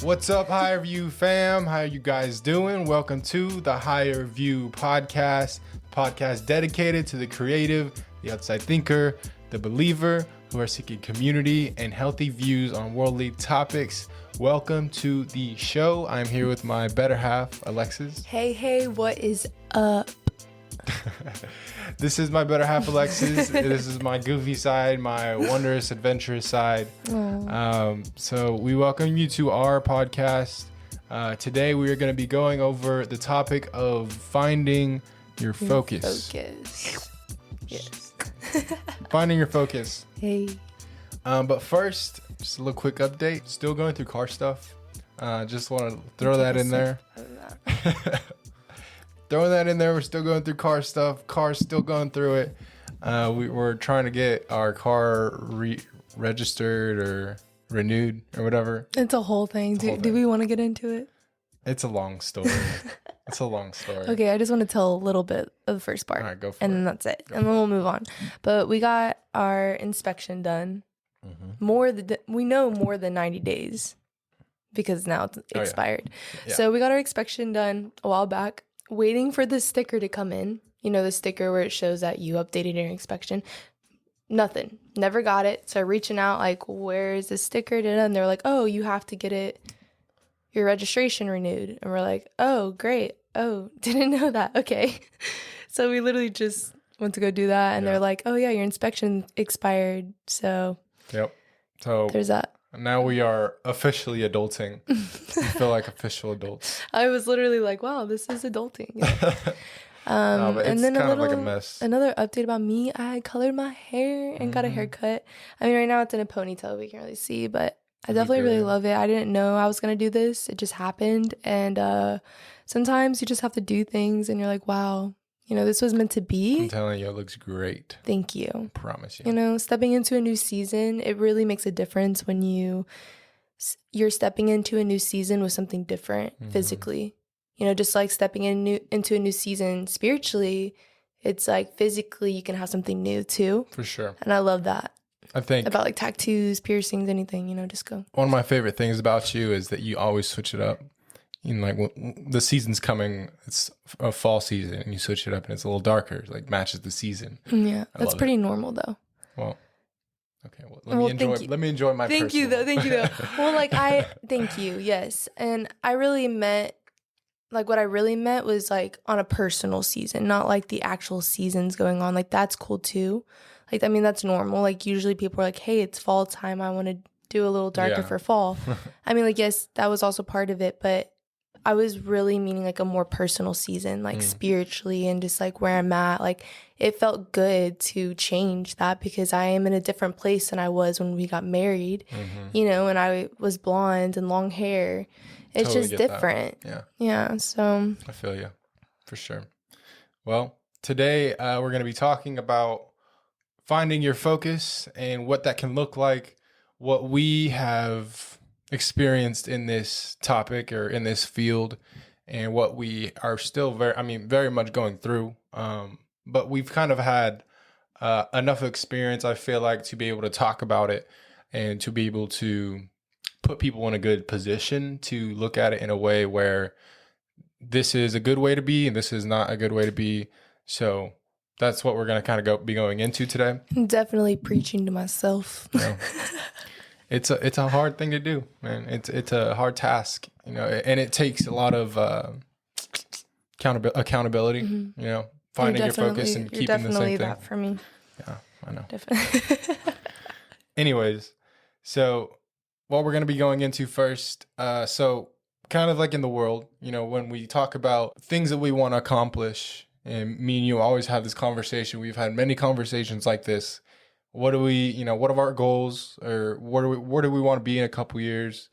What's up, Higher View fam? How you guys doing? Welcome to the Higher View podcast dedicated to the creative, the outside thinker, the believer who are seeking community and healthy views on worldly topics. Welcome to the show. I'm here with my better half, Alexis. Hey, what is up? This is my better half, Alexis. This is my goofy side, my wondrous, adventurous side. So we welcome you to our podcast. Today we are going to be going over the topic of finding your focus. Yes. Finding your focus. Hey. But first, just a little quick update. Still going through car stuff. Just want to throw that in there. Throwing that in there. We're still going through car stuff. Car's still going through it. We're trying to get our car registered or renewed or whatever. It's a whole thing. Do we want to get into it? It's a long story. Okay, I just want to tell a little bit of the first part. All right, go for it. And then that's it. And then we'll move on. But we got our inspection done. We know more than 90 days because now it's expired. Yeah. So we got our inspection done a while back. Waiting for the sticker to come in. You know, the sticker where it shows that you updated your inspection. Nothing. Never got it. So reaching out like, where is the sticker? And they're like, oh, you have to get your registration renewed. And we're like, oh, great. Oh, didn't know that. Okay. So we literally just went to go do that. And they're like, oh, yeah, your inspection expired. So yep. So there's that. Now we are officially adulting. We feel like official adults. I was literally like, wow, this is adulting. No, but it's and then kind of like a mess. Another update about me, I colored my hair and got a haircut. I mean, right now it's in a ponytail, we can't really see, but I definitely really love it. I didn't know I was going to do this. It just happened. And sometimes you just have to do things and you're like, wow, you know, this was meant to be. I'm telling you, it looks great. Thank you. I promise you. You know, stepping into a new season, it really makes a difference when you're stepping into a new season with something different physically. You know, just like stepping into a new season spiritually, it's like physically you can have something new too. For sure. And I love that. I think about like tattoos, piercings, anything, you know, just go. One of my favorite things about you is that you always switch it up. You know, like when the season's coming, it's a fall season, and you switch it up, and it's a little darker, like matches the season. Yeah, that's pretty normal though. Well, okay. Well, let me enjoy my. Thank you though. Well, like thank you. Yes, and I really meant like what I really meant was like on a personal season, not like the actual seasons going on. Like that's cool too. Like I mean that's normal. Like usually people are like, hey, it's fall time. I want to do a little darker for fall. I mean like yes, that was also part of it, but I was really meaning like a more personal season, like spiritually and just like where I'm at. Like it felt good to change that because I am in a different place than I was when we got married, you know, and I was blonde and long hair. It's totally just different. That. Yeah. So I feel you for sure. Well, today we're going to be talking about finding your focus and what that can look like, what we have experienced in this topic or in this field, and what we are still very much going through. But we've kind of had enough experience, I feel like, to be able to talk about it and to be able to put people in a good position to look at it in a way where this is a good way to be and this is not a good way to be. So that's what we're going to kind of be going into today. I'm definitely preaching to myself. It's a hard thing to do, man. It's a hard task, you know, and it takes a lot of accountability, you know, finding your focus and keeping the same thing. Definitely that for me. Yeah, I know. Definitely. Anyways, so what we're going to be going into first, so kind of like in the world, you know, when we talk about things that we want to accomplish, and me and you always have this conversation. We've had many conversations like this. What are our goals, or where do we want to be in a couple years?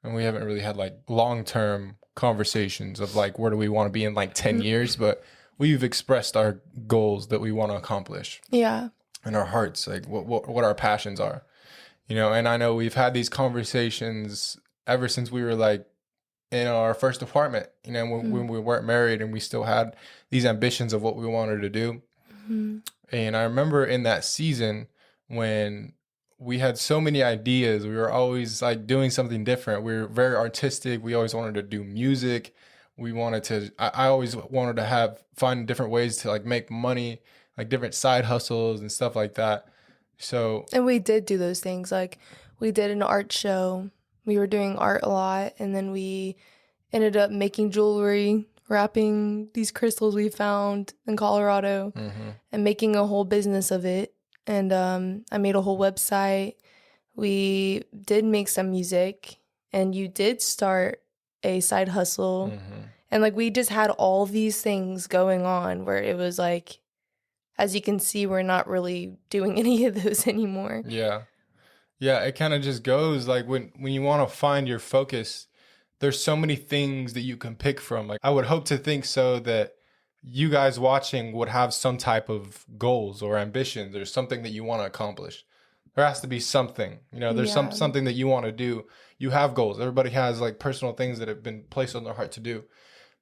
And we haven't really had like long-term conversations of like, where do we want to be in like 10 years? But we've expressed our goals that we want to accomplish. Yeah. In our hearts, like what our passions are, you know. And I know we've had these conversations ever since we were like in our first apartment, you know, when we weren't married, and we still had these ambitions of what we wanted to do. And I remember in that season when we had so many ideas. We were always like doing something different. We were very artistic. We always wanted to do music. We wanted to, I always wanted to find different ways to like make money, like different side hustles and stuff like that. So, And we did do those things. Like we did an art show. We were doing art a lot. And then we ended up making jewelry, wrapping these crystals we found in Colorado and making a whole business of it. And I made a whole website. We did make some music, and you did start a side hustle. And like we just had all these things going on where it was like, as you can see, we're not really doing any of those anymore. Yeah. Yeah, it kind of just goes like when you want to find your focus, there's so many things that you can pick from. Like I would hope to think so that you guys watching would have some type of goals or ambitions or something that you want to accomplish. There has to be something, there's something that you want to do. You have goals. Everybody has like personal things that have been placed on their heart to do,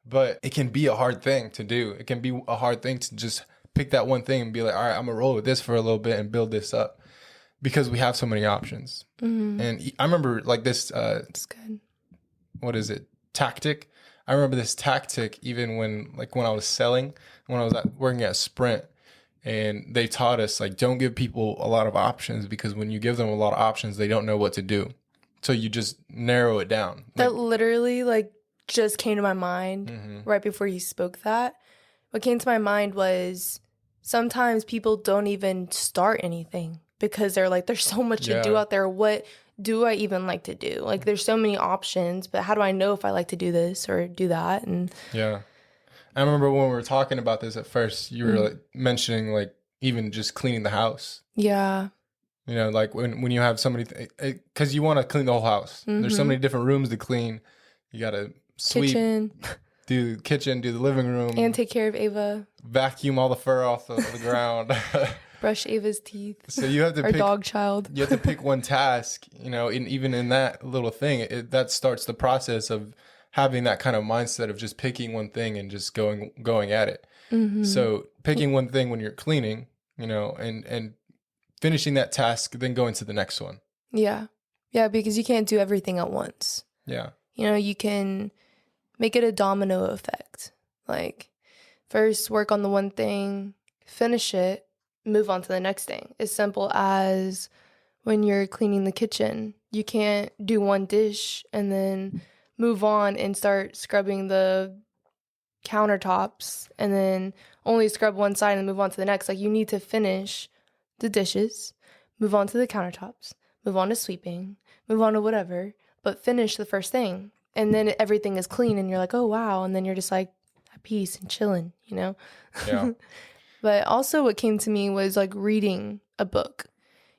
but it can be a hard thing to do. It can be a hard thing to just pick that one thing and be like, all right, I'm gonna roll with this for a little bit and build this up because we have so many options. And I remember like this, It's good. what is it? Tactic. I remember this tactic even when I was selling, when I was working at Sprint, and they taught us like, don't give people a lot of options because when you give them a lot of options, they don't know what to do. So you just narrow it down. That literally like just came to my mind right before you spoke that. What came to my mind was sometimes people don't even start anything because they're like, there's so much to do out there. What do I even like to do? Like there's so many options, but how do I know if I like to do this or do that? And yeah, I remember when we were talking about this at first, you were like mentioning like even just cleaning the house. Yeah. Like when you have somebody, because you want to clean the whole house. There's so many different rooms to clean. You got to sweep, do the kitchen, do the living room. And take care of Ava. Vacuum all the fur off the ground. Brush Ava's teeth. So you have to Our dog child. You have to pick one task, and even in that little thing, that starts the process of having that kind of mindset of just picking one thing and just going at it. So picking one thing when you're cleaning, and finishing that task, then going to the next one. Yeah. Yeah, because you can't do everything at once. Yeah. You can make it a domino effect. Like first work on the one thing, finish it, move on to the next thing. As simple as when you're cleaning the kitchen, you can't do one dish and then move on and start scrubbing the countertops and then only scrub one side and move on to the next. Like you need to finish the dishes, move on to the countertops, move on to sweeping, move on to whatever, but finish the first thing. And then everything is clean and you're like, oh, wow. And then you're just like at peace and chilling, Yeah. But also what came to me was like reading a book.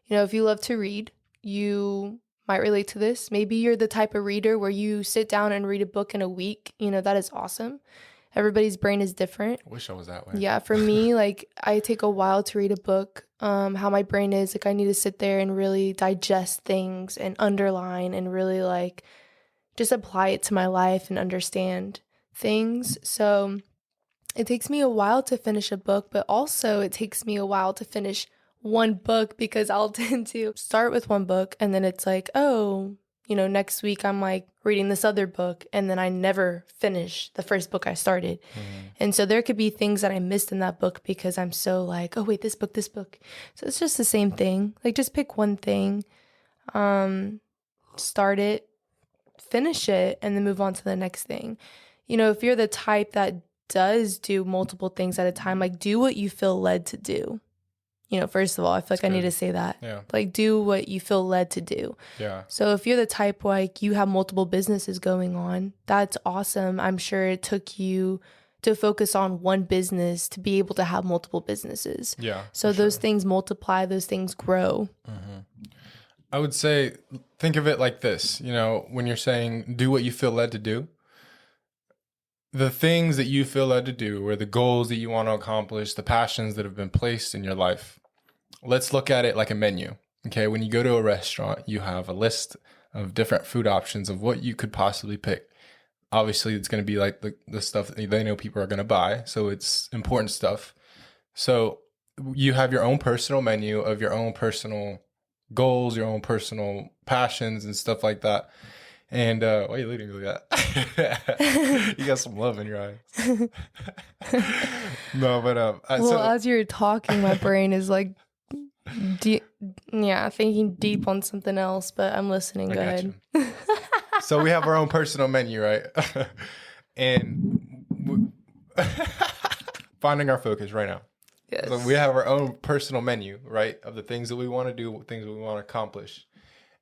If you love to read, you might relate to this. Maybe you're the type of reader where you sit down and read a book in a week. That is awesome. Everybody's brain is different. I wish I was that way. Yeah, for me, like I take a while to read a book. How my brain is, like I need to sit there and really digest things and underline and really like just apply it to my life and understand things. So it takes me a while to finish a book, but also it takes me a while to finish one book because I'll tend to start with one book and then it's like, oh, next week I'm like reading this other book and then I never finish the first book I started. And so there could be things that I missed in that book because I'm so like, oh wait, this book. So it's just the same thing. Like just pick one thing, start it, finish it, and then move on to the next thing. If you're the type that does do multiple things at a time, like do what you feel led to do. First of all, I feel like I need to say that. Yeah. Like do what you feel led to do. Yeah. So if you're the type like you have multiple businesses going on, that's awesome. I'm sure it took you to focus on one business to be able to have multiple businesses. Yeah. So those things multiply, those things grow. I would say, think of it like this, when you're saying do what you feel led to do, the things that you feel led to do or the goals that you want to accomplish, the passions that have been placed in your life, let's look at it like a menu. Okay. When you go to a restaurant, you have a list of different food options of what you could possibly pick. Obviously, it's going to be like the stuff that they know people are going to buy. So it's important stuff. So you have your own personal menu of your own personal goals, your own personal passions and stuff like that. And why are you looking like that? You got some love in your eyes. No, but as you're talking, my brain is like thinking deep on something else, but I'm listening. Go ahead. So we have our own personal menu, right? And finding our focus right now. Yes. So we have our own personal menu, right? Of the things that we want to do, things that we want to accomplish.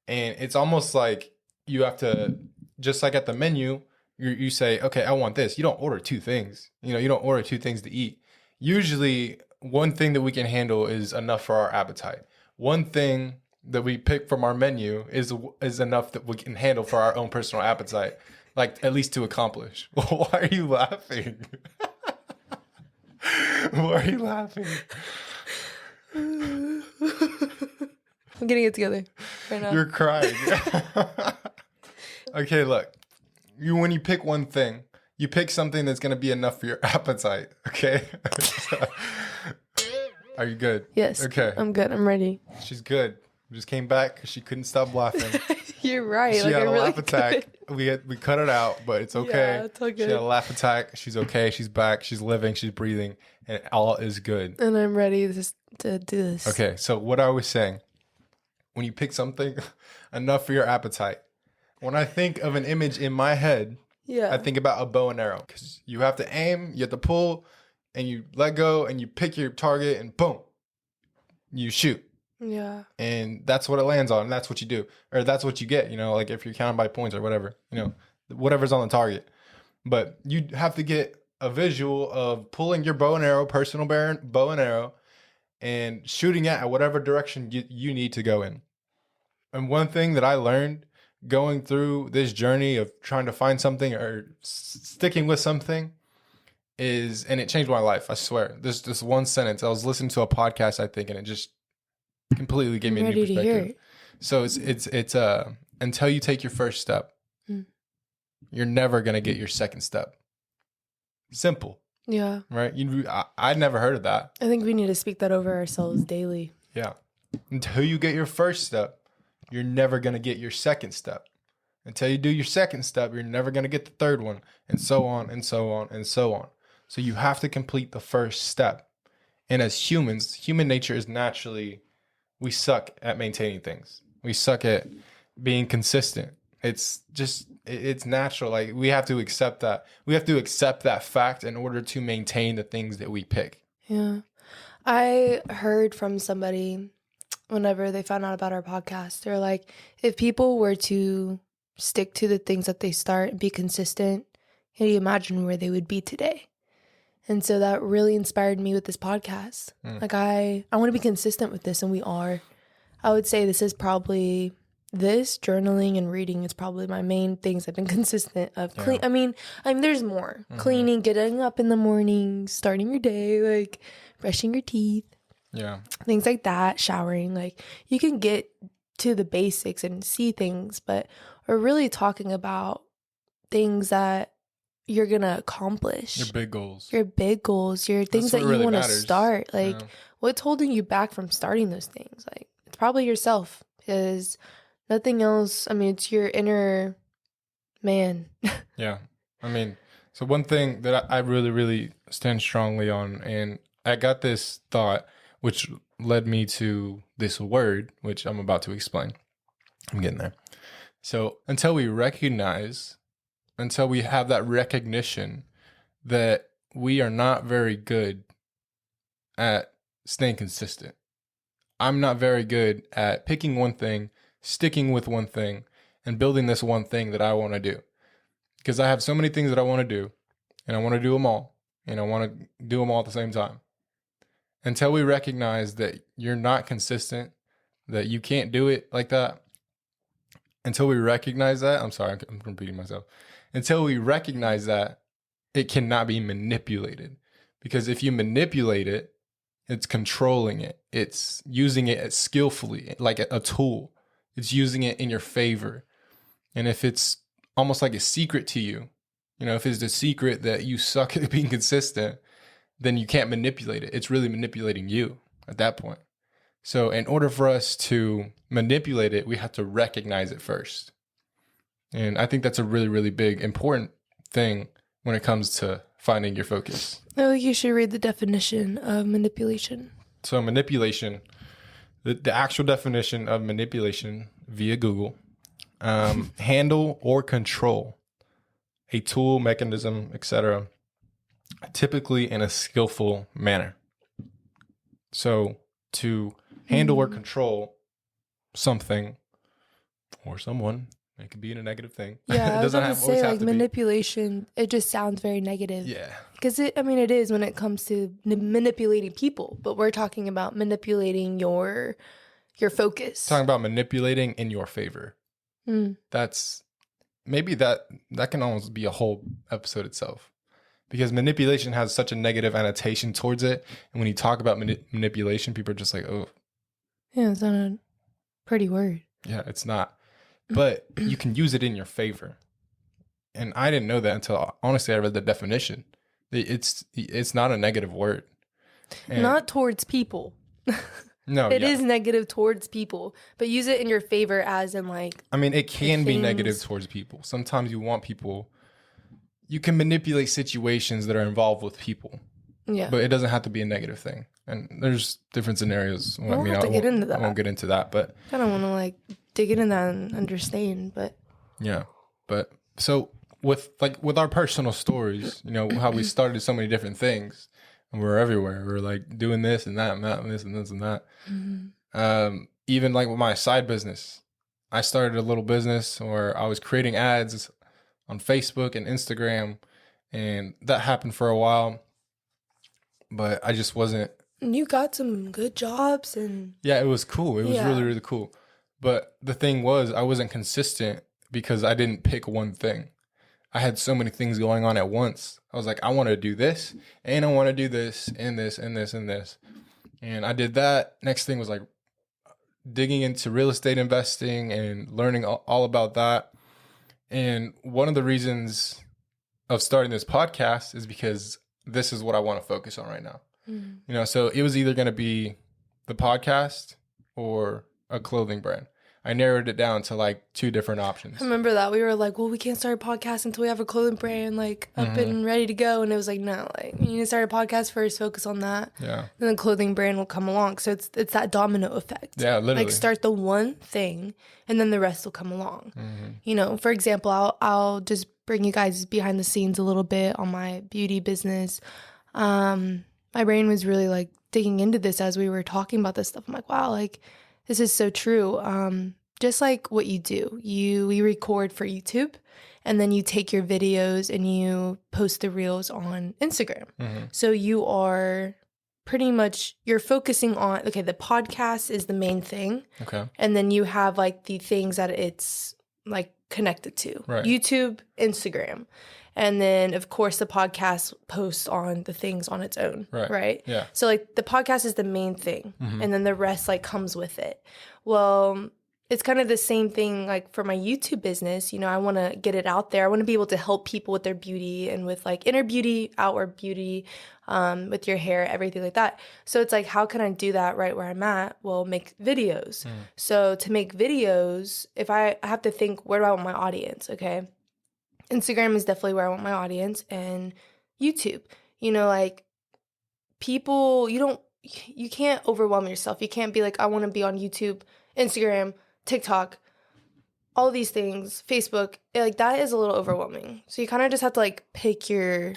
And it's almost like you have to, just like at the menu, you say, okay, I want this. You don't order two things. You don't order two things to eat. Usually one thing that we can handle is enough for our appetite. One thing that we pick from our menu is enough that we can handle for our own personal appetite, like at least to accomplish. Why are you laughing? Why are you laughing? I'm getting it together right now. You're crying. Okay, look. When you pick one thing, you pick something that's going to be enough for your appetite, okay? Are you good? Yes. Okay. I'm good. I'm ready. She's good. Just came back because she couldn't stop laughing. You're right. She had a really laugh attack. We cut it out, but it's okay. Yeah, it's all She had good. a laugh attack. She's okay. She's back. She's living. She's breathing. And all is good. And I'm ready to do this. Okay, so what I was saying, when you pick something enough for your appetite, when I think of an image in my head, Yeah. I think about a bow and arrow. Because you have to aim, you have to pull, and you let go, and you pick your target, and boom, you shoot. Yeah. And that's what it lands on, and that's what you do. Or that's what you get, like if you're counting by points or whatever, whatever's on the target. But you have to get a visual of pulling your bow and arrow, personal bow and arrow, and shooting at whatever direction you need to go in. And one thing that I learned going through this journey of trying to find something or sticking with something and it changed my life. I swear. There's this one sentence. I was listening to a podcast, I think, and it just completely gave me a new ready to perspective. hear it. So it's until you take your first step, Mm. you're never gonna get your second step. Simple, Yeah. right? I'd never heard of that. I think we need to speak that over ourselves daily. Yeah. Until you get your first step, you're never gonna get your second step. Until you do your second step, you're never gonna get the third one, and so on and so on and so on. So you have to complete the first step. And as humans, human nature is naturally, we suck at maintaining things. We suck at being consistent. It's natural. Like we have to accept that. We have to accept that fact in order to maintain the things that we pick. Yeah. I heard from somebody whenever they found out about our podcast, they're like, if people were to stick to the things that they start and be consistent, can you imagine where they would be today? And so that really inspired me with this podcast. Like I want to be consistent with this, and we are. I would say this is probably journaling and reading is probably my main things I've been consistent of. Clean. I mean, there's more. Cleaning, getting up in the morning, starting your day, like brushing your teeth. Yeah. Things like that, showering. Like you can get to the basics and see things, but we're really talking about things that you're gonna accomplish. Your big goals. Your big goals, your things that you really want to matters. start. Like Yeah. what's holding you back from starting those things? Like it's probably yourself, because nothing else. I mean, it's your inner man. Yeah. I mean, so one thing that I really, really stand strongly on, and I got this thought, which led me to this word, which I'm about to explain. I'm getting there. So until we have that recognition that we are not very good at staying consistent. I'm not very good at picking one thing, sticking with one thing, and building this one thing that I want to do. Because I have so many things that I want to do, and I want to do them all, and I want to do them all at the same time. Until we recognize that you're not consistent, that you can't do it like that, until we recognize that, I'm sorry, I'm repeating myself. Until we recognize that, it cannot be manipulated. Because if you manipulate it, it's controlling it. It's using it skillfully, like a tool. It's using it in your favor. And if it's almost like a secret to you, if it's a secret that you suck at being consistent, then you can't manipulate it. It's really manipulating you at that point. So in order for us to manipulate it, we have to recognize it first. And I think that's a really, really big, important thing when it comes to finding your focus. I think you should read the definition of manipulation. So manipulation, the actual definition of manipulation via Google, handle or control a tool, mechanism, etc., typically in a skillful manner. So to handle or control something or someone, it could be in a negative thing. Yeah, It doesn't I was gonna always say have like to be. manipulation. It just sounds very negative. Yeah. Because it is when it comes to manipulating people, but we're talking about manipulating your focus. Talking about manipulating in your favor. Mm. That's maybe that can almost be a whole episode itself, because manipulation has such a negative annotation towards it. And when you talk about manipulation, people are just like, oh, Yeah, it's not a pretty word. yeah, it's not. But you can use it in your favor. And I didn't know that until, honestly, I read the definition. It's not a negative word. And Not towards people. no, It yeah. is negative towards people, but use it in your favor as in like, I mean, it can be negative things- towards people. Sometimes you can manipulate situations that are involved with people, yeah. but it doesn't have to be a negative thing. And there's different scenarios. We don't have to get into I won't that. get into that, but I don't want to like dig into that and understand, but yeah. But so with our personal stories, how we started so many different things, and we're everywhere. We're like doing this and that and that and this and this and that. Even like with my side business, I started a little business where I was creating ads on Facebook and Instagram, and that happened for a while, but I just wasn't. And you got some good jobs and Yeah, it was cool. It was Yeah. really, really cool. But the thing was, I wasn't consistent because I didn't pick one thing. I had so many things going on at once. I was like, I want to do this, and I want to do this, and this, and this, and this. And I did that. Next thing was like digging into real estate investing and learning all about that. And one of the reasons of starting this podcast is because this is what I want to focus on right now. So it was either going to be the podcast or a clothing brand. I narrowed it down to like two different options. I remember that we were like, well, we can't start a podcast until we have a clothing brand like up and ready to go. And it was like, no, like you need to start a podcast first, focus on that. Yeah. Then the clothing brand will come along. So it's that domino effect. Yeah, literally. Like start the one thing and then the rest will come along. For example, I'll just bring you guys behind the scenes a little bit on my beauty business. My brain was really like digging into this as we were talking about this stuff. I'm like, wow, like this is so true. Just like what you do, we record for YouTube and then you take your videos and you post the reels on Instagram. So you are pretty much, you're focusing on, okay, the podcast is the main thing. Okay. And then you have like the things that it's like connected to. Right. YouTube, Instagram. And then of course the podcast posts on the things on its own. Right. Yeah. So like the podcast is the main thing and then the rest like comes with it. Well, it's kind of the same thing like for my YouTube business. I want to get it out there. I want to be able to help people with their beauty and with like inner beauty, outward beauty, with your hair, everything like that. So it's like, how can I do that right where I'm at? Well, make videos. So to make videos, if I have to think, where do I want my audience? Okay. Instagram is definitely where I want my audience, and YouTube, like people, you can't overwhelm yourself. You can't be like, I want to be on YouTube, Instagram, TikTok, all these things, Facebook. Like that is a little overwhelming. So you kind of just have to like pick your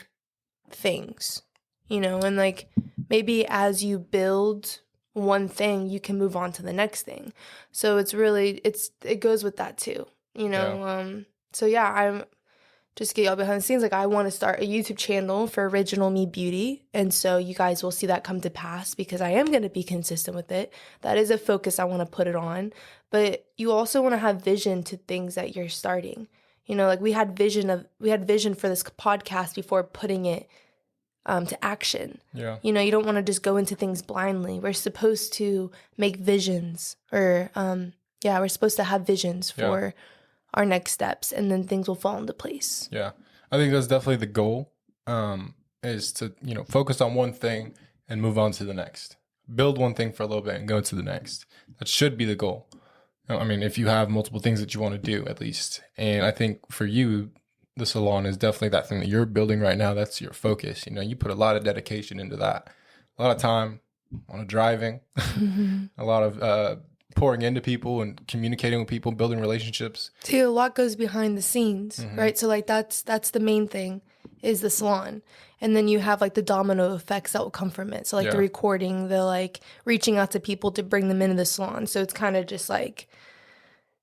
things, and like maybe as you build one thing, you can move on to the next thing. So it's really, it goes with that too, So yeah, I'm just get y'all behind the scenes. Like I want to start a YouTube channel for Original Me Beauty. And so you guys will see that come to pass because I am going to be consistent with it. That is a focus I want to put it on. But you also want to have vision to things that you're starting. Like we had vision for this podcast before putting it to action. Yeah. You don't want to just go into things blindly. We're supposed to make visions or we're supposed to have visions for our next steps, and then things will fall into place. Yeah. I think that's definitely the goal, is to, focus on one thing and move on to the next. build one thing for a little bit and go to the next. That should be the goal. I mean, if you have multiple things that you want to do, at least. And I think for you, the salon is definitely that thing that you're building right now. That's your focus. You know, you put a lot of dedication into that, a lot of time, a lot of driving, a lot of pouring into people and communicating with people, building relationships. See, a lot goes behind the scenes, right? So like that's the main thing is the salon. And then you have like the domino effects that will come from it. So like the recording, the like reaching out to people to bring them into the salon. So it's kind of just like,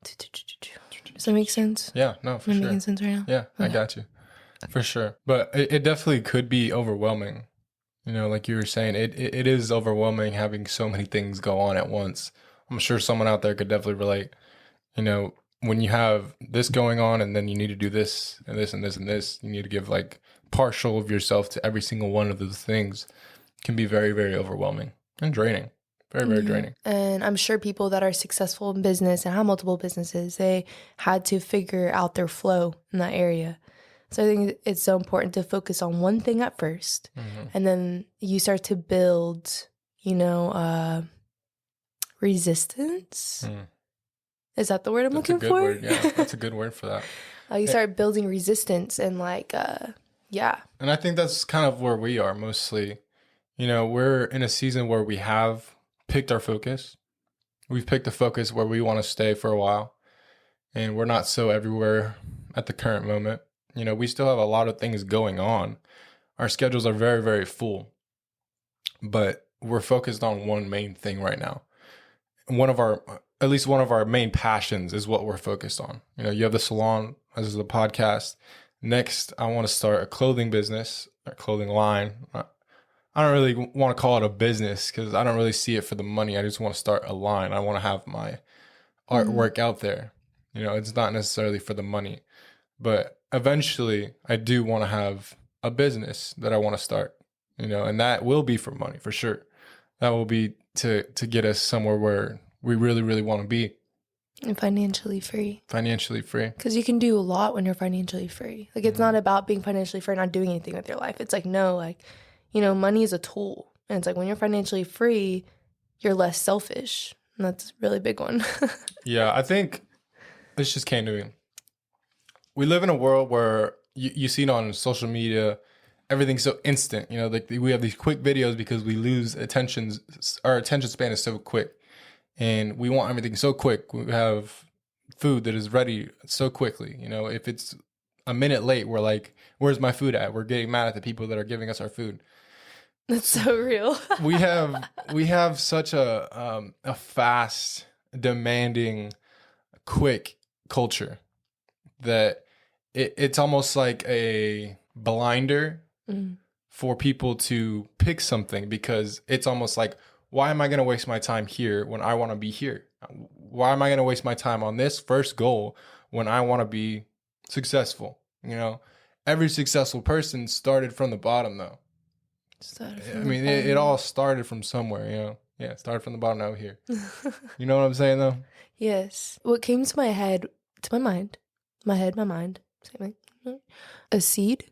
does that make sense? Yeah, no, for Am I sure. making sense right now? Yeah, I got you. For sure. But it definitely could be overwhelming. You know, like you were saying, it is overwhelming having so many things go on at once. I'm sure someone out there could definitely relate. You know, when you have this going on and then you need to do this and this and this and this, you need to give like partial of yourself to every single one of those things, can be very, very overwhelming and draining. Very, very draining. And I'm sure people that are successful in business and have multiple businesses, they had to figure out their flow in that area. So I think it's so important to focus on one thing at first, and then you start to build, you know, resistance. Is that the word I'm looking for? Word. Yeah, that's a good word for that. You start building resistance and like, yeah. And I think that's kind of where we are mostly. You know, we're in a season where we have picked our focus. We've picked a focus where we want to stay for a while, and we're not so everywhere at the current moment. You know, we still have a lot of things going on. Our schedules are very, very full, but we're focused on one main thing right now. At least one of our main passions is what we're focused on. You know, you have the salon, this is the podcast. Next, I want to start a clothing business, a clothing line. I don't really want to call it a business because I don't really see it for the money. I just want to start a line. I want to have my artwork out there. You know, it's not necessarily for the money, but eventually I do want to have a business that I want to start, you know, and that will be for money for sure. That will be to get us somewhere where we really, really want to be. And financially free. Financially free. Because you can do a lot when you're financially free. Like, it's not about being financially free and not doing anything with your life. It's like, no, like, you know, money is a tool. And it's like when you're financially free, you're less selfish. And that's a really big one. Yeah, I think this just came to me. We live in a world where you see it on social media, everything's so instant. You know, like we have these quick videos because we lose our attention span is so quick. And we want everything so quick. We have food that is ready so quickly. You know, if it's a minute late, we're like, where's my food at? We're getting mad at the people that are giving us our food. That's so real. we have such a fast, demanding, quick culture that it's almost like a blinder for people to pick something, because it's almost like, why am I going to waste my time here when I want to be here? Why am I going to waste my time on this first goal when I want to be successful? You know, every successful person started from the bottom, though. It all started from somewhere, you know? Yeah, it started from the bottom out here. You know what I'm saying, though? Yes. What came to my head, to my mind, my mind, same thing. A seed.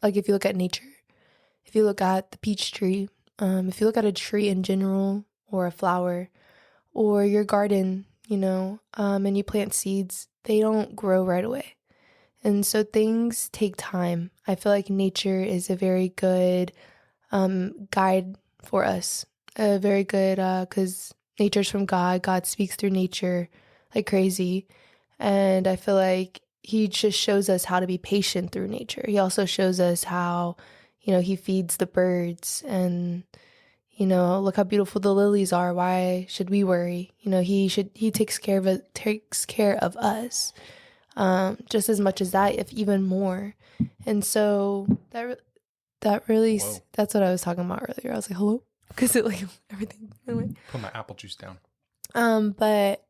Like if you look at nature, if you look at the peach tree, if you look at a tree in general, or a flower, or your garden, you know, and you plant seeds, they don't grow right away. And so things take time. I feel like nature is a very good guide for us. A very good, because nature's from God. God speaks through nature like crazy. And I feel like he just shows us how to be patient through nature. He also shows us how, you know, he feeds the birds, and, you know, look how beautiful the lilies are. Why should we worry? You know, he takes care of us, just as much as that, if even more. And so that really, that's what I was talking about earlier. I was like, hello? Because it like everything. Put my apple juice down. But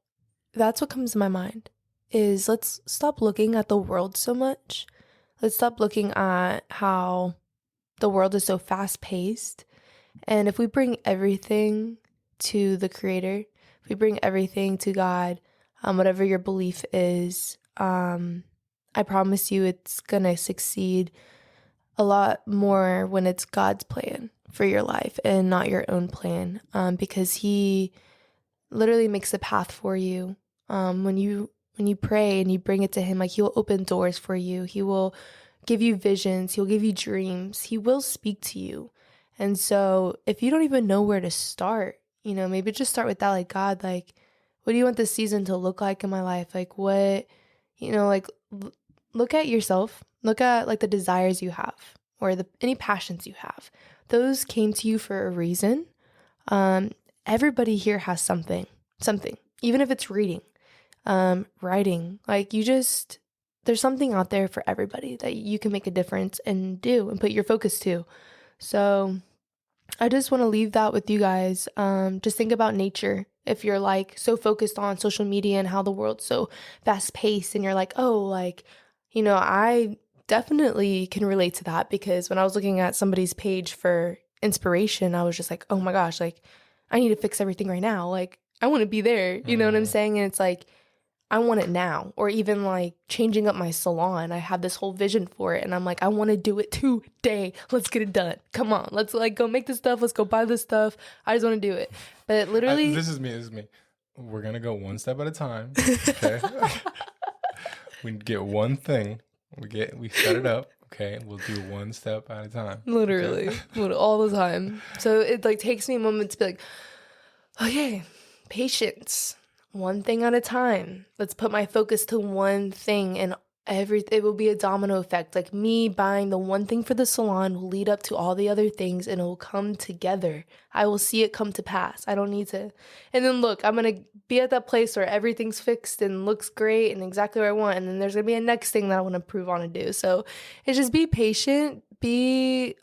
that's what comes to my mind is, let's stop looking at the world so much. Let's stop looking at how the world is so fast paced. And if we bring everything to the Creator, if we bring everything to God, whatever your belief is, I promise you it's going to succeed a lot more when it's God's plan. for your life and not your own plan, because he literally makes a path for you. When you pray and you bring it to him, like, he will open doors for you. He will give you visions. He'll give you dreams. He will speak to you. And so if you don't even know where to start, maybe just start with that. Like, God, like, what do you want this season to look like in my life? Like, what, like, look at yourself. Look at, like, the desires you have, or any passions you have. Those came to you for a reason. Everybody here has something, even if it's reading, writing, like, there's something out there for everybody that you can make a difference and do and put your focus to. So I just want to leave that with you guys. Just think about nature. If you're, like, so focused on social media and how the world's so fast paced, and you're like, oh, like, I definitely can relate to that, because when I was looking at somebody's page for inspiration, I was just like, oh my gosh, like, I need to fix everything right now. Like, I want to be there. You know what I'm saying? And it's like, I want it now. Or even, like, changing up my salon. I have this whole vision for it, and I'm like, I want to do it today. Let's get it done. Come on. Let's, like, go make this stuff. Let's go buy this stuff. I just want to do it. But literally, this is me. We're going to go one step at a time. Okay. We get one thing. We set it up. Okay. We'll do one step at a time. Literally. Okay. All the time. So it, like, takes me a moment to be like, okay, patience. One thing at a time. Let's put my focus to one thing, and it will be a domino effect. Like, me buying the one thing for the salon will lead up to all the other things, and it will come together. I will see it come to pass. I don't need to. And then look, I'm going to be at that place where everything's fixed and looks great and exactly what I want. And then there's going to be a next thing that I want to improve on and do. So it's just be patient, be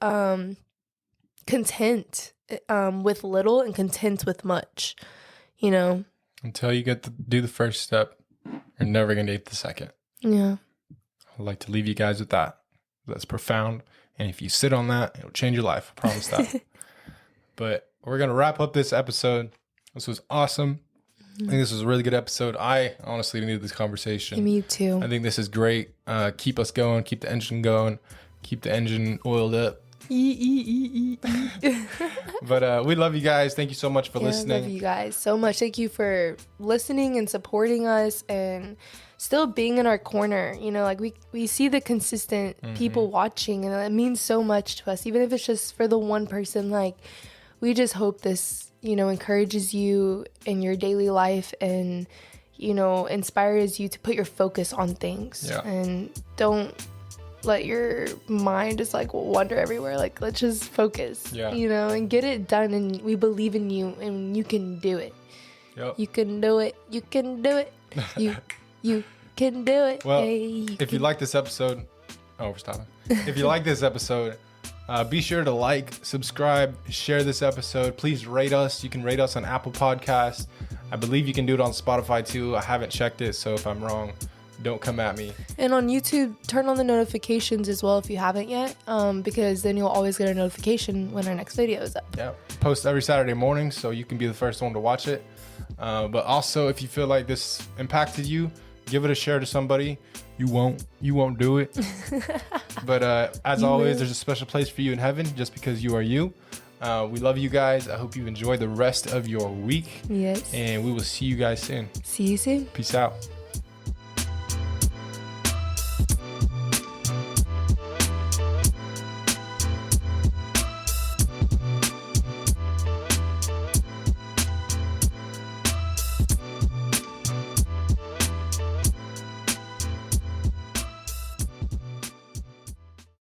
content with little and content with much, Until you get to do the first step, you're never going to get the second. Yeah. I'd like to leave you guys with that. That's profound. And if you sit on that, it'll change your life. I promise that. But we're going to wrap up this episode. This was awesome. I think this was a really good episode. I honestly needed this conversation. Me too. I think this is great. Keep us going. Keep the engine going. Keep the engine oiled up. But we love you guys. Thank you so much for listening. I love you guys so much. Thank you for listening and supporting us and still being in our corner. Like, we see the consistent people watching, and it means so much to us, even if it's just for the one person. Like, we just hope this encourages you in your daily life, and inspires you to put your focus on things. And don't let your mind just, like, wander everywhere. Like, let's just focus, and get it done. And we believe in you, and you can do it. Yep. You can do it. You can do it. You can do it. Well, hey, if you like this episode, we're stopping. If you like this episode, be sure to like, subscribe, share this episode. Please rate us. You can rate us on Apple Podcasts. I believe you can do it on Spotify too. I haven't checked it, so if I'm wrong, don't come at me. And on YouTube, turn on the notifications as well if you haven't yet, because then you'll always get a notification when our next video is up. Yeah, post every Saturday morning, so you can be the first one to watch it. But also, if you feel like this impacted you, give it a share to somebody. You won't do it. But as always, there's a special place for you in heaven just because you are you. We love you guys. I hope you enjoy the rest of your week. Yes. And we will see you guys soon. See you soon. Peace out.